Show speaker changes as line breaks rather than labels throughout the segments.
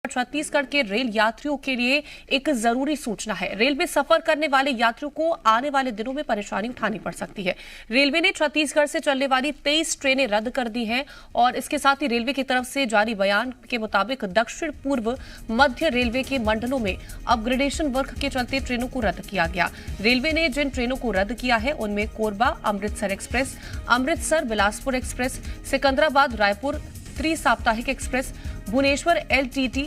छत्तीसगढ़ के रेल यात्रियों के लिए एक जरूरी सूचना है। रेलवे सफर करने वाले यात्रियों को आने वाले दिनों में परेशानी उठानी पड़ सकती है। रेलवे ने छत्तीसगढ़ से चलने वाली 23 ट्रेनें रद्द कर दी हैं और इसके साथ ही रेलवे की तरफ से जारी बयान के मुताबिक दक्षिण पूर्व मध्य रेलवे के मंडलों में अपग्रेडेशन वर्क के चलते ट्रेनों को रद्द किया गया। रेलवे ने जिन ट्रेनों को रद्द किया है उनमें कोरबा अमृतसर एक्सप्रेस, अमृतसर बिलासपुर एक्सप्रेस, सिकंदराबाद रायपुर त्रि-साप्ताहिक एक्सप्रेस, भुवनेश्वर एलटीटी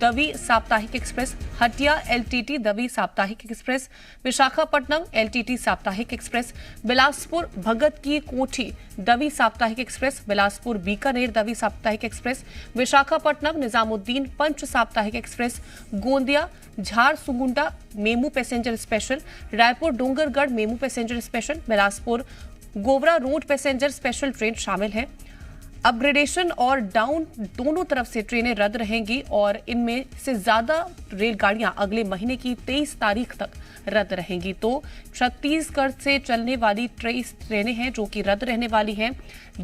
दवी साप्ताहिक एक्सप्रेस, हटिया एलटीटी दवी साप्ताहिक एक्सप्रेस, विशाखापट्टनम एलटीटी साप्ताहिक एक्सप्रेस, बिलासपुर भगत की कोठी दवी साप्ताहिक एक्सप्रेस, बिलासपुर बीकानेर दवी साप्ताहिक एक्सप्रेस, विशाखापट्टनम निजामुद्दीन पंच साप्ताहिक express, Gondia Jharsuguda MEMU passenger special, Raipur Dongargarh MEMU passenger special, Bilaspur Gevra road passenger special train शामिल है। अपग्रेडेशन और डाउन दोनों तरफ से ट्रेनें रद्द रहेंगी और इनमें से ज्यादा रेलगाड़ियां अगले महीने की 23 तारीख तक रद्द रहेंगी। तो छत्तीसगढ़ से चलने वाली 23 ट्रेनें हैं जो कि रद्द रहने वाली हैं।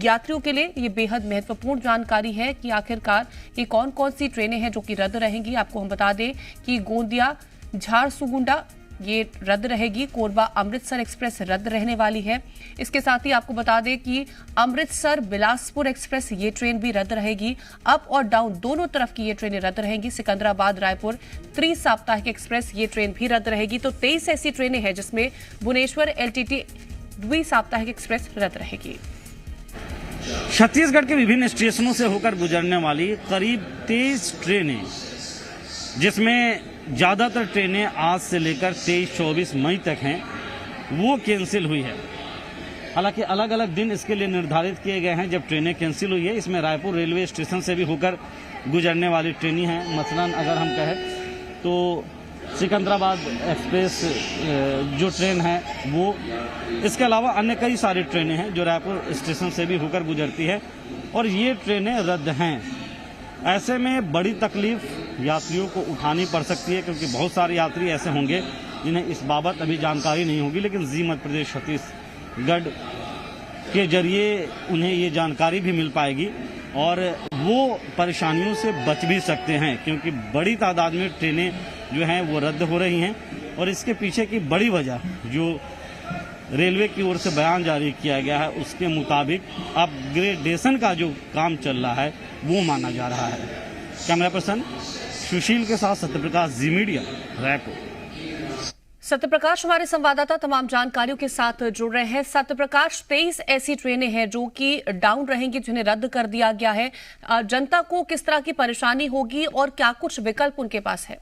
यात्रियों के लिए ये बेहद महत्वपूर्ण जानकारी है कि आखिरकार ये कौन कौन सी ट्रेनें हैं जो कि रद्द रहेंगी। आपको हम बता दें कि गोंदिया झारसुगुंडा ये रद्द रहेगी, कोरबा अमृतसर एक्सप्रेस रद्द रहने वाली है। इसके साथ ही आपको बता दें कि अमृतसर बिलासपुर एक्सप्रेस ये ट्रेन भी रद्द रहेगी। अप और डाउन दोनों तरफ की ये ट्रेनें रद्द रहेंगी। सिकंदराबाद रायपुर त्रि-साप्ताहिक एक्सप्रेस ये ट्रेन भी रद्द रहेगी। तो 23 ऐसी ट्रेनें हैं जिसमें भुवनेश्वर एलटीटी द्वि-साप्ताहिक एक्सप्रेस रद्द रहेगी।
छत्तीसगढ़ के विभिन्न स्टेशनों से होकर गुजरने वाली करीब 23 ट्रेनें, जिसमें ज़्यादातर ट्रेनें आज से लेकर 23-24 मई तक हैं, वो कैंसिल हुई है। हालांकि अलग अलग दिन इसके लिए निर्धारित किए गए हैं जब ट्रेनें कैंसिल हुई है। इसमें रायपुर रेलवे स्टेशन से भी होकर गुजरने वाली ट्रेनें हैं। मसलन अगर हम कहें तो सिकंदराबाद एक्सप्रेस जो ट्रेन है वो, इसके अलावा अन्य कई सारी ट्रेनें हैं जो रायपुर स्टेशन से भी होकर गुजरती है और ये ट्रेनें रद्द हैं। ऐसे में बड़ी तकलीफ यात्रियों को उठानी पड़ सकती है क्योंकि बहुत सारे यात्री ऐसे होंगे जिन्हें इस बाबत अभी जानकारी नहीं होगी, लेकिन जी मध्य प्रदेश छत्तीसगढ़ के जरिए उन्हें ये जानकारी भी मिल पाएगी और वो परेशानियों से बच भी सकते हैं क्योंकि बड़ी तादाद में ट्रेनें जो हैं वो रद्द हो रही हैं। और इसके पीछे की बड़ी वजह जो रेलवे की ओर से बयान जारी किया गया है उसके मुताबिक अपग्रेडेशन का जो काम चल रहा है वो माना जा रहा है। कैमरा पर्सन सुशील के साथ सत्यप्रकाश, जी मीडिया, रायपुर।
सत्यप्रकाश हमारे संवाददाता तमाम जानकारियों के साथ जुड़ रहे हैं। सत्यप्रकाश, 23 ऐसी ट्रेनें हैं जो कि डाउन रहेंगी, जिन्हें रद्द कर दिया गया है। जनता को किस तरह की परेशानी होगी और क्या कुछ विकल्प उनके पास है?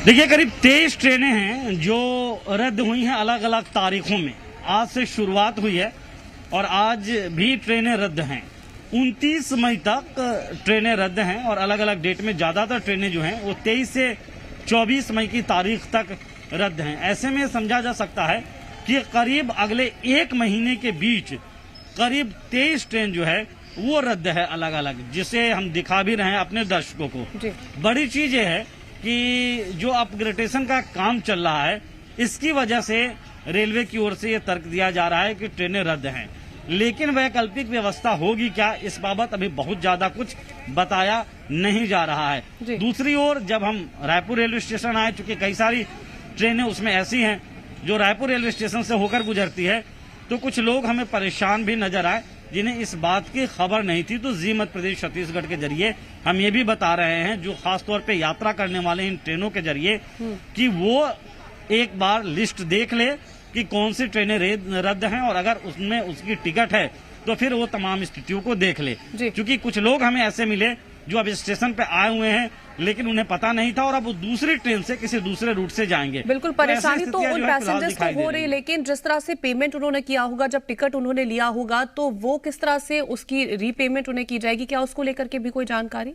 देखिए, करीब 23 ट्रेनें हैं जो रद्द हुई हैं अलग अलग तारीखों में। आज से शुरुआत हुई है और आज भी ट्रेनें रद्द हैं। 29 मई तक ट्रेनें रद्द हैं और अलग अलग डेट में ज्यादातर ट्रेनें जो हैं वो 23 से 24 मई की तारीख तक रद्द हैं। ऐसे में समझा जा सकता है कि करीब अगले एक महीने के बीच करीब 23 ट्रेन जो है वो रद्द है अलग अलग, जिसे हम दिखा भी रहे हैं अपने दर्शकों को। बड़ी चीज ये है कि जो अपग्रेडेशन का काम चल रहा है इसकी वजह से रेलवे की ओर से ये तर्क दिया जा रहा है कि ट्रेनें रद्द हैं, लेकिन वैकल्पिक व्यवस्था होगी क्या, इस बाबत अभी बहुत ज्यादा कुछ बताया नहीं जा रहा है। दूसरी ओर जब हम रायपुर रेलवे स्टेशन आए, चूंकि कई सारी ट्रेनें उसमें ऐसी हैं जो रायपुर रेलवे स्टेशन से होकर गुजरती है, तो कुछ लोग हमें परेशान भी नजर आए जिन्हें इस बात की खबर नहीं थी। तो जी मध्य प्रदेश छत्तीसगढ़ के जरिए हम ये भी बता रहे हैं जो खासतौर पे यात्रा करने वाले इन ट्रेनों के जरिए कि वो एक बार लिस्ट देख ले कि कौन सी ट्रेनें रद्द हैं और अगर उसमें उसकी टिकट है तो फिर वो तमाम स्थितियों को देख ले। क्योंकि कुछ लोग हमें ऐसे मिले जो अब स्टेशन पे आए हुए हैं लेकिन उन्हें पता नहीं था और अब वो दूसरी ट्रेन से किसी दूसरे रूट से जाएंगे।
बिल्कुल, परेशानी तो उन पैसेंजर्स को हो रही, लेकिन जिस तरह से पेमेंट उन्होंने किया होगा, जब टिकट उन्होंने लिया होगा, तो वो किस तरह से उसकी रीपेमेंट उन्हें की जाएगी, क्या उसको लेकर के भी कोई जानकारी?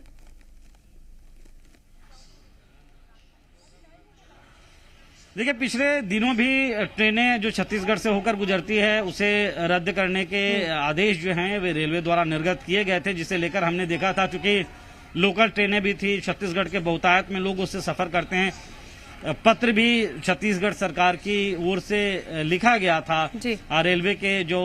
देखिए, पिछले दिनों भी ट्रेनें जो छत्तीसगढ़ से होकर गुजरती है उसे रद्द करने के आदेश जो हैं वे रेलवे द्वारा निर्गत किए गए थे, जिसे लेकर हमने देखा था। चूंकि लोकल ट्रेनें भी थी, छत्तीसगढ़ के बहुतायत में लोग उससे सफर करते हैं, पत्र भी छत्तीसगढ़ सरकार की ओर से लिखा गया था
जी।
रेलवे के जो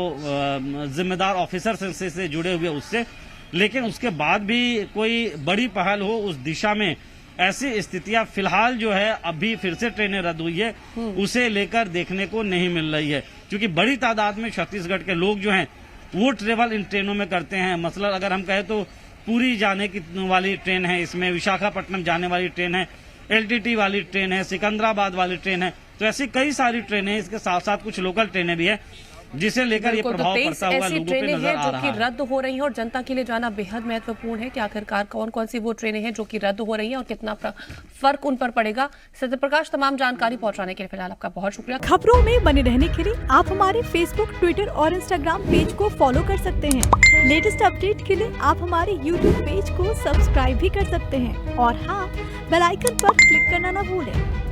जिम्मेदार ऑफिसर से जुड़े हुए उससे, लेकिन उसके बाद भी कोई बड़ी पहल हो उस दिशा में, ऐसी स्थितियां फिलहाल जो है अभी फिर से ट्रेनें रद्द हुई है उसे लेकर देखने को नहीं मिल रही है, क्योंकि बड़ी तादाद में छत्तीसगढ़ के लोग जो हैं वो ट्रेवल इन ट्रेनों में करते हैं। मसलन अगर हम कहें तो पुरी जाने की वाली ट्रेन है, इसमें विशाखापट्टनम जाने वाली ट्रेन है, एलटीटी वाली ट्रेन है, सिकंदराबाद वाली ट्रेन है, तो ऐसी कई सारी ट्रेनें हैं। इसके साथ साथ कुछ लोकल ट्रेनें भी है जिसे लेकर ये प्रभाव पड़ता हुआ लोगों पे नजर आ रहा है।
जो कि रद्द हो रही हैं और जनता के लिए जाना बेहद महत्वपूर्ण है कि आखिरकार कौन कौन सी वो ट्रेनें हैं जो कि रद्द हो रही हैं और कितना फर्क उन पर पड़ेगा। सत्यप्रकाश, तमाम जानकारी पहुंचाने के लिए फिलहाल आपका बहुत शुक्रिया।
खबरों में बने रहने के लिए आप हमारे फेसबुक, ट्विटर और इंस्टाग्राम पेज को फॉलो कर सकते हैं। लेटेस्ट अपडेट के लिए आप हमारे यूट्यूब पेज को सब्सक्राइब भी कर सकते हैं और हाँ, बेल आइकन पर क्लिक करना न भूलें।